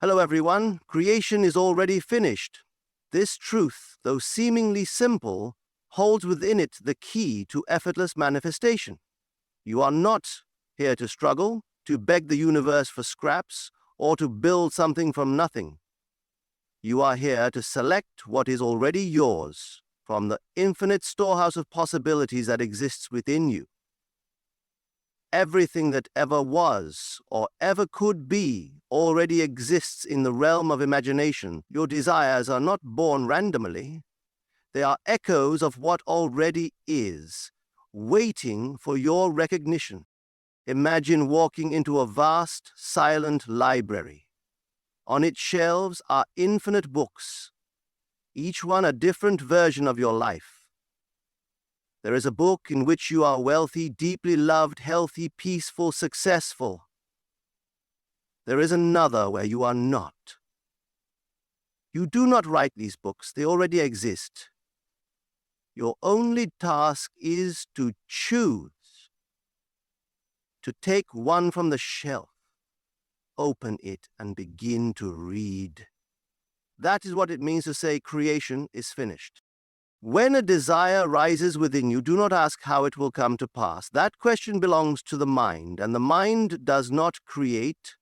Hello everyone, creation is already finished. This truth, though seemingly simple, holds within it the key to effortless manifestation. You are not here to struggle, to beg the universe for scraps, or to build something from nothing. You are here to select what is already yours from the infinite storehouse of possibilities that exists within you. Everything that ever was or ever could be already exists in the realm of imagination. Your desires are not born randomly. They are echoes of what already is, waiting for your recognition. Imagine walking into a vast, silent library. On its shelves are infinite books, each one a different version of your life. There is a book in which you are wealthy, deeply loved, healthy, peaceful, successful. There is another where you are not. You do not write these books, they already exist. Your only task is to choose, to take one from the shelf, open it, and begin to read. That is what it means to say creation is finished. When a desire rises within you, do not ask how it will come to pass. That question belongs to the mind, and the mind does not create.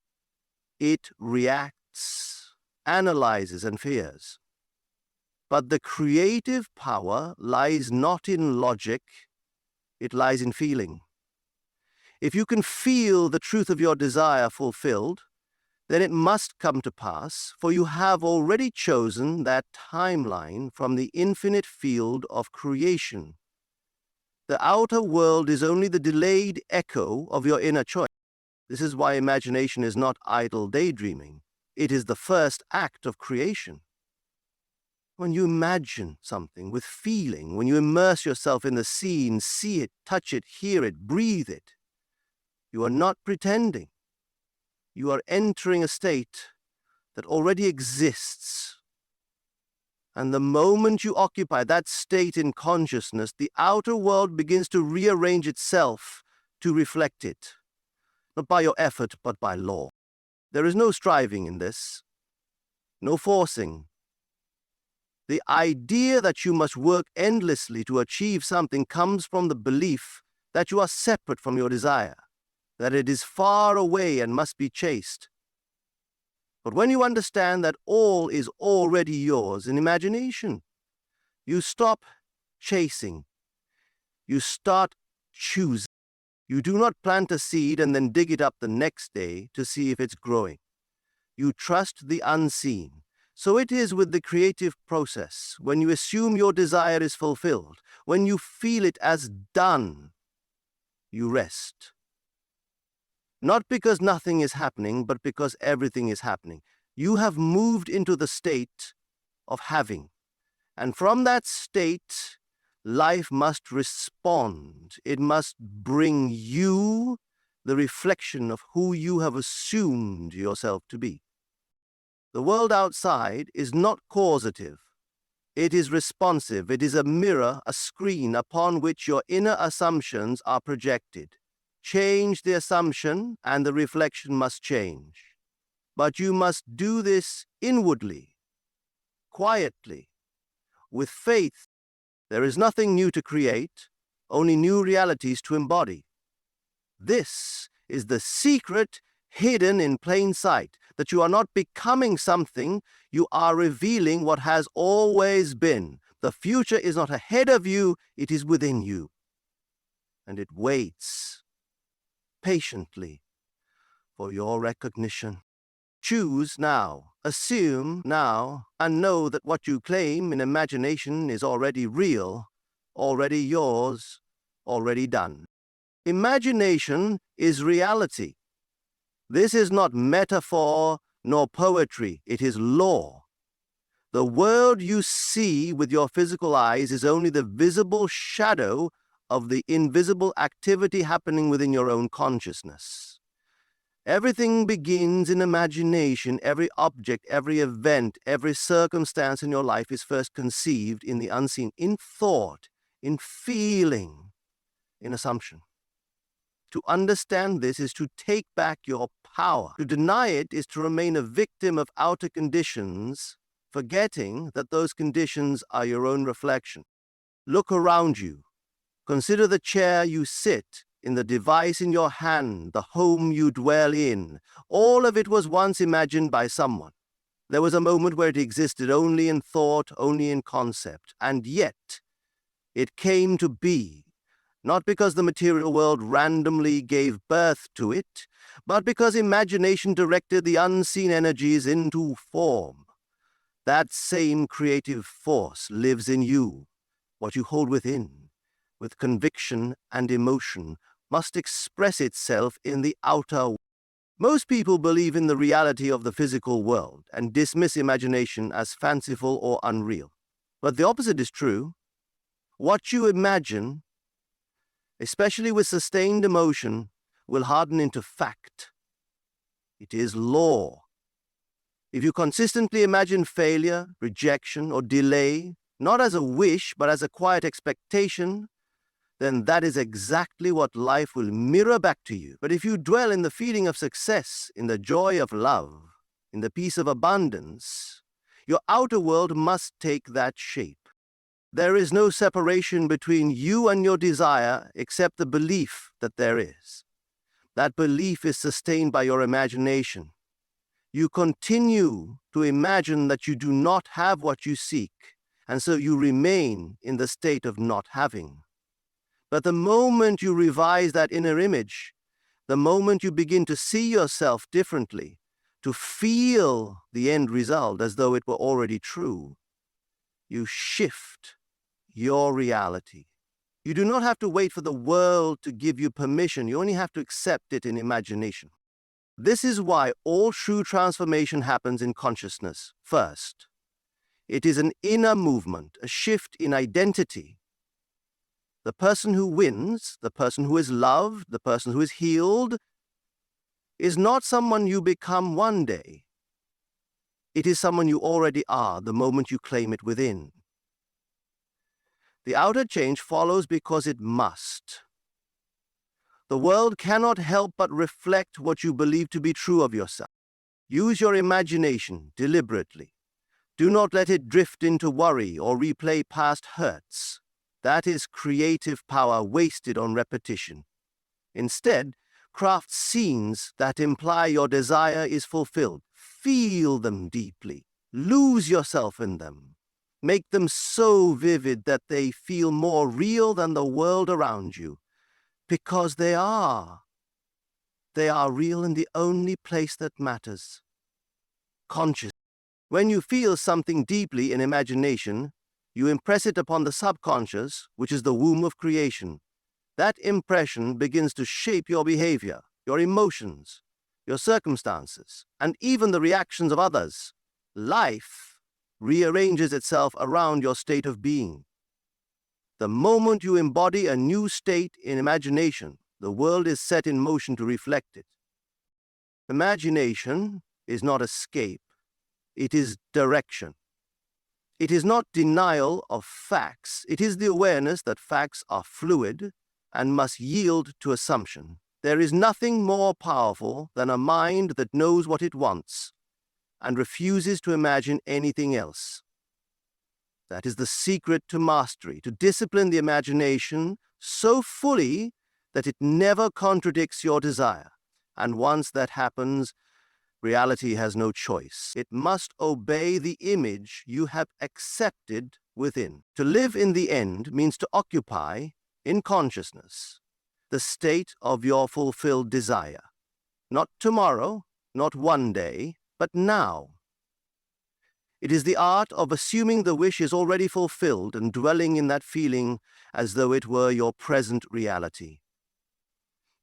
It reacts, analyzes, and fears. But the creative power lies not in logic, it lies in feeling. If you can feel the truth of your desire fulfilled, then it must come to pass, for you have already chosen that timeline from the infinite field of creation. The outer world is only the delayed echo of your inner choice. This is why imagination is not idle daydreaming. It is the first act of creation. When you imagine something with feeling, when you immerse yourself in the scene, see it, touch it, hear it, breathe it, you are not pretending. You are entering a state that already exists. And the moment you occupy that state in consciousness, the outer world begins to rearrange itself to reflect it, not by your effort, but by law. There is no striving in this, no forcing. The idea that you must work endlessly to achieve something comes from the belief that you are separate from your desire, that it is far away and must be chased. But when you understand that all is already yours in imagination, you stop chasing. You start choosing. You do not plant a seed and then dig it up the next day to see if it's growing. You trust the unseen. So it is with the creative process. When you assume your desire is fulfilled, when you feel it as done, you rest. Not because nothing is happening, but because everything is happening. You have moved into the state of having. And from that state, life must respond. It must bring you the reflection of who you have assumed yourself to be. The world outside is not causative. It is responsive. It is a mirror, a screen upon which your inner assumptions are projected. Change the assumption, and the reflection must change. But you must do this inwardly, quietly, with faith. There is nothing new to create, only new realities to embody. This is the secret hidden in plain sight, that you are not becoming something, you are revealing what has always been. The future is not ahead of you, it is within you. And it waits patiently for your recognition. Choose now, assume now, and know that what you claim in imagination is already real, already yours, already done. Imagination is reality. This is not metaphor nor poetry, it is law. The world you see with your physical eyes is only the visible shadow of the invisible activity happening within your own consciousness. Everything begins in imagination. Every object, every event, every circumstance in your life is first conceived in the unseen, in thought, in feeling, in assumption. To understand this is to take back your power. To deny it is to remain a victim of outer conditions, forgetting that those conditions are your own reflection. Look around you. Consider the chair you sit in, the device in your hand, the home you dwell in. All of it was once imagined by someone. There was a moment where it existed only in thought, only in concept, and yet it came to be, not because the material world randomly gave birth to it, but because imagination directed the unseen energies into form. That same creative force lives in you. What you hold within, with conviction and emotion, must express itself in the outer world. Most people believe in the reality of the physical world and dismiss imagination as fanciful or unreal. But the opposite is true. What you imagine, especially with sustained emotion, will harden into fact. It is law. If you consistently imagine failure, rejection, or delay, not as a wish but as a quiet expectation, then that is exactly what life will mirror back to you. But if you dwell in the feeling of success, in the joy of love, in the peace of abundance, your outer world must take that shape. There is no separation between you and your desire except the belief that there is. That belief is sustained by your imagination. You continue to imagine that you do not have what you seek, and so you remain in the state of not having. But the moment you revise that inner image, the moment you begin to see yourself differently, to feel the end result as though it were already true, you shift your reality. You do not have to wait for the world to give you permission. You only have to accept it in imagination. This is why all true transformation happens in consciousness first. It is an inner movement, a shift in identity. The person who wins, the person who is loved, the person who is healed, is not someone you become one day. It is someone you already are the moment you claim it within. The outer change follows because it must. The world cannot help but reflect what you believe to be true of yourself. Use your imagination deliberately. Do not let it drift into worry or replay past hurts. That is creative power wasted on repetition. Instead, craft scenes that imply your desire is fulfilled. Feel them deeply. Lose yourself in them. Make them so vivid that they feel more real than the world around you. Because they are. They are real in the only place that matters. Conscious. When you feel something deeply in imagination, you impress it upon the subconscious, which is the womb of creation. That impression begins to shape your behavior, your emotions, your circumstances, and even the reactions of others. Life rearranges itself around your state of being. The moment you embody a new state in imagination, the world is set in motion to reflect it. Imagination is not escape, it is direction. It is not denial of facts, it is the awareness that facts are fluid and must yield to assumption. There is nothing more powerful than a mind that knows what it wants and refuses to imagine anything else. That is the secret to mastery, to discipline the imagination so fully that it never contradicts your desire. And once that happens, reality has no choice. It must obey the image you have accepted within. To live in the end means to occupy, in consciousness, the state of your fulfilled desire. Not tomorrow, not one day, but now. It is the art of assuming the wish is already fulfilled and dwelling in that feeling as though it were your present reality.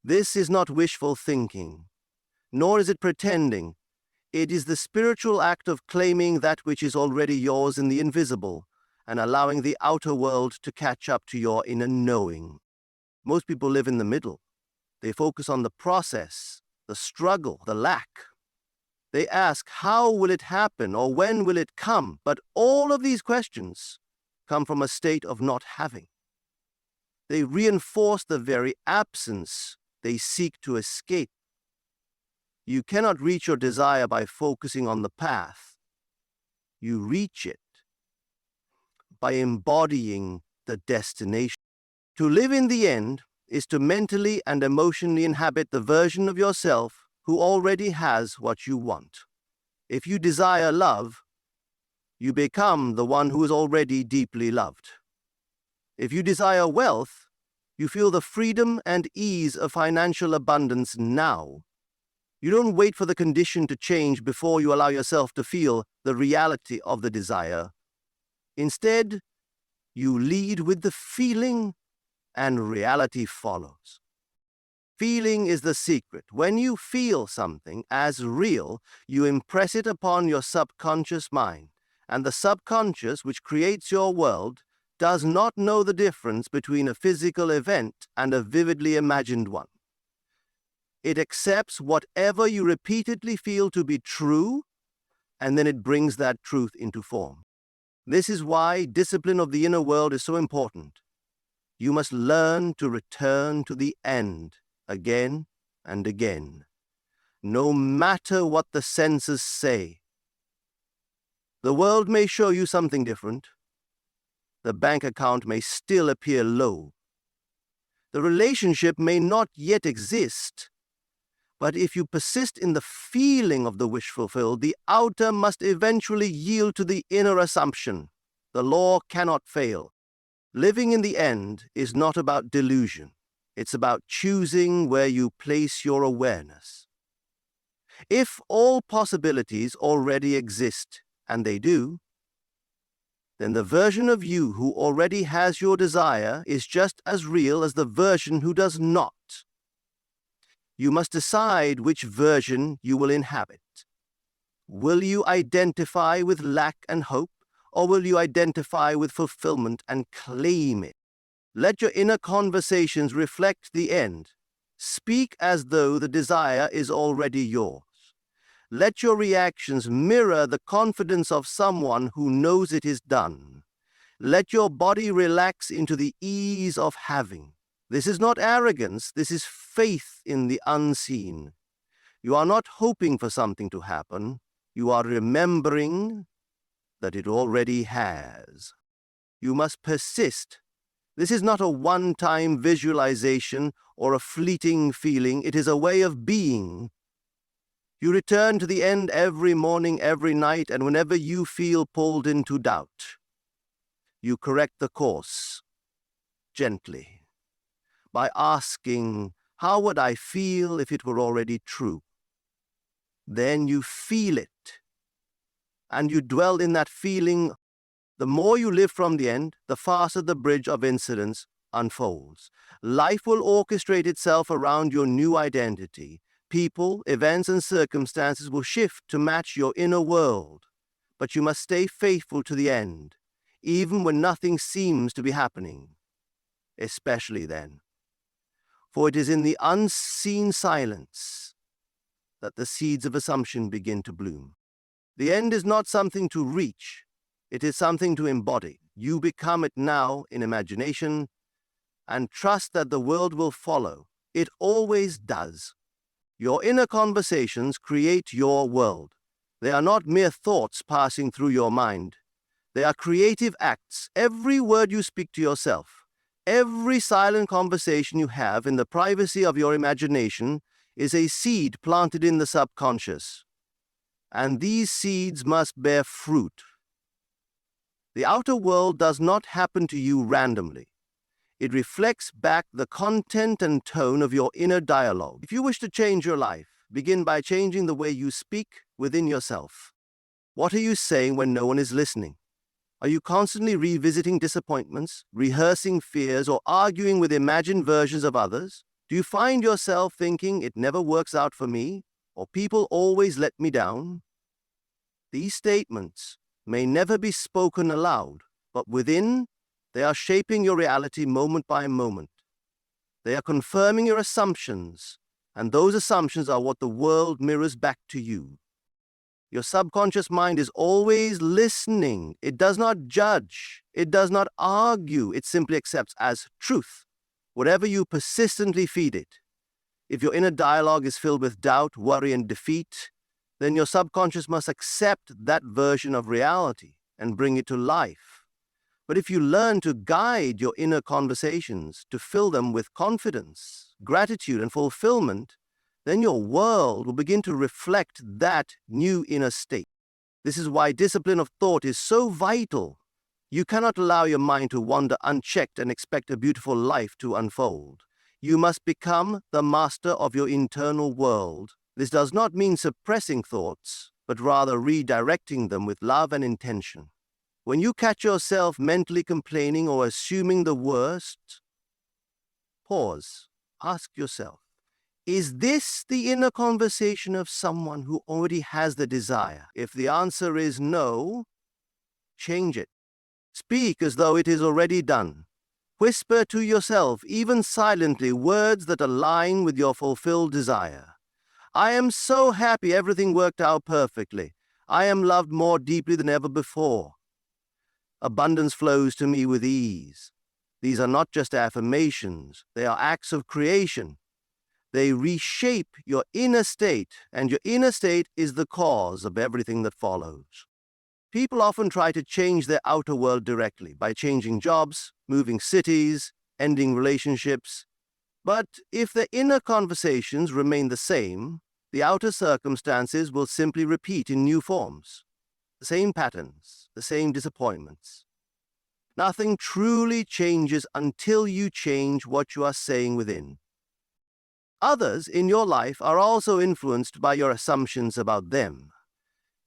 This is not wishful thinking, nor is it pretending. It is the spiritual act of claiming that which is already yours in the invisible and allowing the outer world to catch up to your inner knowing. Most people live in the middle. They focus on the process, the struggle, the lack. They ask, how will it happen or when will it come? But all of these questions come from a state of not having. They reinforce the very absence they seek to escape. You cannot reach your desire by focusing on the path. You reach it by embodying the destination. To live in the end is to mentally and emotionally inhabit the version of yourself who already has what you want. If you desire love, you become the one who is already deeply loved. If you desire wealth, you feel the freedom and ease of financial abundance now. You don't wait for the condition to change before you allow yourself to feel the reality of the desire. Instead, you lead with the feeling, and reality follows. Feeling is the secret. When you feel something as real, you impress it upon your subconscious mind, and the subconscious, which creates your world, does not know the difference between a physical event and a vividly imagined one. It accepts whatever you repeatedly feel to be true, and then it brings that truth into form. This is why discipline of the inner world is so important. You must learn to return to the end again and again, no matter what the senses say. The world may show you something different. The bank account may still appear low. The relationship may not yet exist. But if you persist in the feeling of the wish fulfilled, the outer must eventually yield to the inner assumption. The law cannot fail. Living in the end is not about delusion. It's about choosing where you place your awareness. If all possibilities already exist, and they do, then the version of you who already has your desire is just as real as the version who does not. You must decide which version you will inhabit. Will you identify with lack and hope, or will you identify with fulfillment and claim it? Let your inner conversations reflect the end. Speak as though the desire is already yours. Let your reactions mirror the confidence of someone who knows it is done. Let your body relax into the ease of having. This is not arrogance, this is faith in the unseen. You are not hoping for something to happen, you are remembering that it already has. You must persist. This is not a one-time visualization or a fleeting feeling, it is a way of being. You return to the end every morning, every night, and whenever you feel pulled into doubt, you correct the course gently by asking, how would I feel if it were already true? Then you feel it, and you dwell in that feeling. The more you live from the end, the faster the bridge of incidents unfolds. Life will orchestrate itself around your new identity. People, events, and circumstances will shift to match your inner world, but you must stay faithful to the end, even when nothing seems to be happening, especially then. For it is in the unseen silence that the seeds of assumption begin to bloom. The end is not something to reach, it is something to embody. You become it now in imagination, and trust that the world will follow. It always does. Your inner conversations create your world. They are not mere thoughts passing through your mind. They are creative acts. Every word you speak to yourself, every silent conversation you have in the privacy of your imagination is a seed planted in the subconscious. And these seeds must bear fruit. The outer world does not happen to you randomly. It reflects back the content and tone of your inner dialogue. If you wish to change your life, begin by changing the way you speak within yourself. What are you saying when no one is listening? Are you constantly revisiting disappointments, rehearsing fears, or arguing with imagined versions of others? Do you find yourself thinking, it never works out for me, or people always let me down? These statements may never be spoken aloud, but within, they are shaping your reality moment by moment. They are confirming your assumptions, and those assumptions are what the world mirrors back to you. Your subconscious mind is always listening. It does not judge. It does not argue. It simply accepts as truth whatever you persistently feed it. If your inner dialogue is filled with doubt, worry, and defeat, then your subconscious must accept that version of reality and bring it to life. But if you learn to guide your inner conversations, to fill them with confidence, gratitude, and fulfillment, then your world will begin to reflect that new inner state. This is why discipline of thought is so vital. You cannot allow your mind to wander unchecked and expect a beautiful life to unfold. You must become the master of your internal world. This does not mean suppressing thoughts, but rather redirecting them with love and intention. When you catch yourself mentally complaining or assuming the worst, pause. Ask yourself, is this the inner conversation of someone who already has the desire? If the answer is no, change it. Speak as though it is already done. Whisper to yourself, even silently, words that align with your fulfilled desire. I am so happy everything worked out perfectly. I am loved more deeply than ever before. Abundance flows to me with ease. These are not just affirmations, they are acts of creation. They reshape your inner state, and your inner state is the cause of everything that follows. People often try to change their outer world directly by changing jobs, moving cities, ending relationships. But if the inner conversations remain the same, the outer circumstances will simply repeat in new forms. The same patterns, the same disappointments. Nothing truly changes until you change what you are saying within. Others in your life are also influenced by your assumptions about them.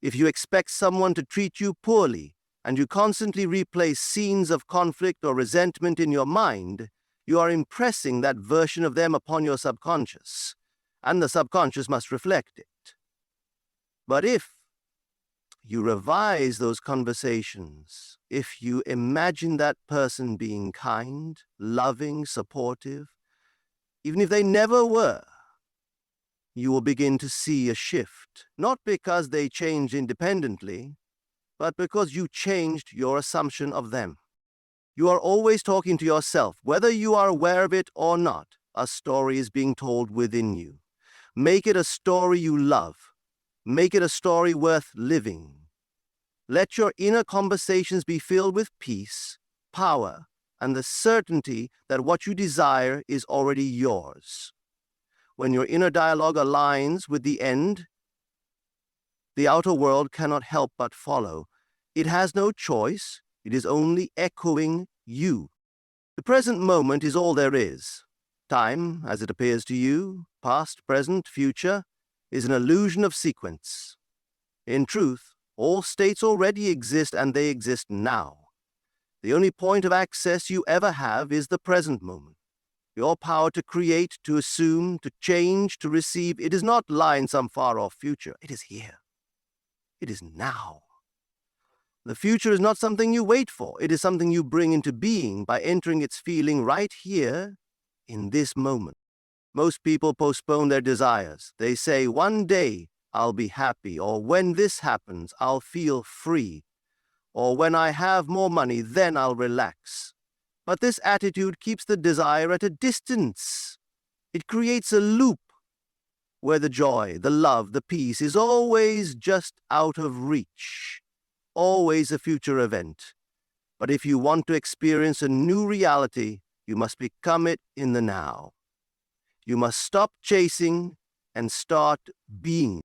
If you expect someone to treat you poorly, and you constantly replay scenes of conflict or resentment in your mind, you are impressing that version of them upon your subconscious, and the subconscious must reflect it. But if you revise those conversations, if you imagine that person being kind, loving, supportive, even if they never were, you will begin to see a shift, not because they changed independently, but because you changed your assumption of them. You are always talking to yourself, whether you are aware of it or not. A story is being told within you. Make it a story you love. Make it a story worth living. Let your inner conversations be filled with peace, power, and the certainty that what you desire is already yours. When your inner dialogue aligns with the end, the outer world cannot help but follow. It has no choice. It is only echoing you. The present moment is all there is. Time, as it appears to you, past, present, future, is an illusion of sequence. In truth, all states already exist, and they exist now. The only point of access you ever have is the present moment. Your power to create, to assume, to change, to receive, it does not lie in some far-off future. It is here. It is now. The future is not something you wait for. It is something you bring into being by entering its feeling right here in this moment. Most people postpone their desires. They say, one day I'll be happy, or when this happens, I'll feel free, or when I have more money, then I'll relax. But this attitude keeps the desire at a distance. It creates a loop where the joy, the love, the peace is always just out of reach, always a future event. But if you want to experience a new reality, you must become it in the now. You must stop chasing and start being.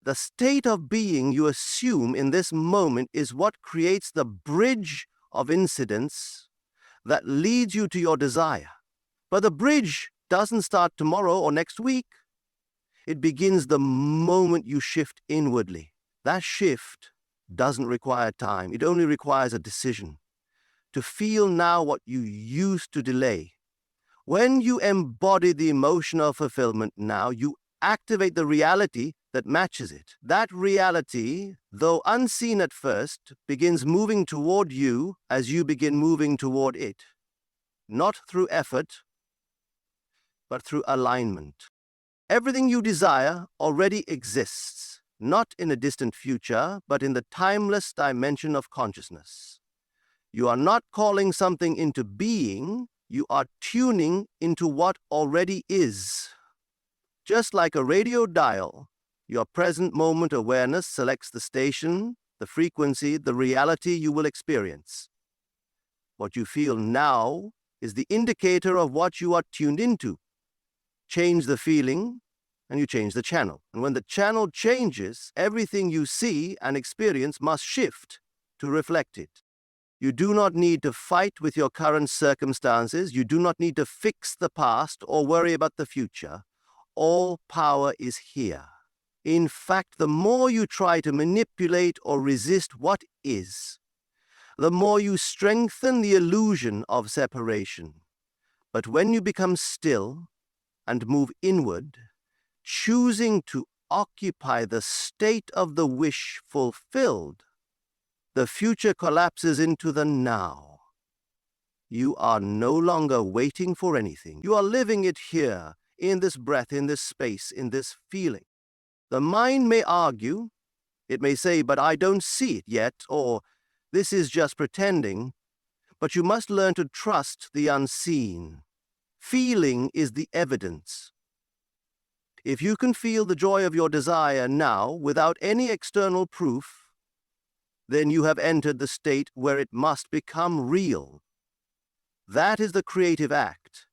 The state of being you assume in this moment is what creates the bridge of incidents that leads you to your desire. But the bridge doesn't start tomorrow or next week. It begins the moment you shift inwardly. That shift doesn't require time. It only requires a decision to feel now what you used to delay. When you embody the emotional fulfillment now, you activate the reality that matches it. That reality, though unseen at first, begins moving toward you as you begin moving toward it. Not through effort, but through alignment. Everything you desire already exists, not in a distant future, but in the timeless dimension of consciousness. You are not calling something into being, you are tuning into what already is. Just like a radio dial, your present moment awareness selects the station, the frequency, the reality you will experience. What you feel now is the indicator of what you are tuned into. Change the feeling, and you change the channel. And when the channel changes, everything you see and experience must shift to reflect it. You do not need to fight with your current circumstances. You do not need to fix the past or worry about the future. All power is here. In fact, the more you try to manipulate or resist what is, the more you strengthen the illusion of separation. But when you become still and move inward, choosing to occupy the state of the wish fulfilled, the future collapses into the now. You are no longer waiting for anything. You are living it here, in this breath, in this space, in this feeling. The mind may argue. It may say, but I don't see it yet, or this is just pretending. But you must learn to trust the unseen. Feeling is the evidence. If you can feel the joy of your desire now without any external proof, then you have entered the state where it must become real. That is the creative act.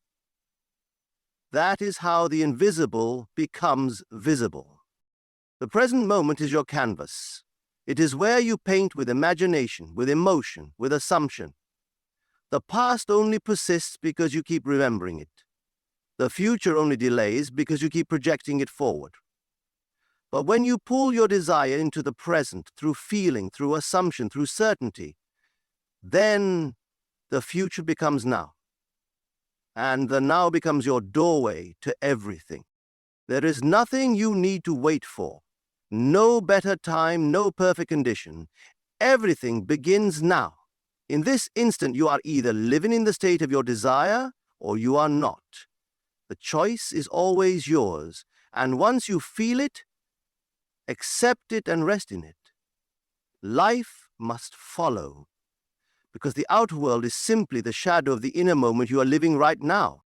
That is how the invisible becomes visible. The present moment is your canvas. It is where you paint with imagination, with emotion, with assumption. The past only persists because you keep remembering it. The future only delays because you keep projecting it forward. But when you pull your desire into the present through feeling, through assumption, through certainty, then the future becomes now. And the now becomes your doorway to everything. There is nothing you need to wait for. No better time, no perfect condition. Everything begins now. In this instant, you are either living in the state of your desire or you are not. The choice is always yours, and once you feel it, accept it and rest in it. Life must follow, because the outer world is simply the shadow of the inner moment you are living right now.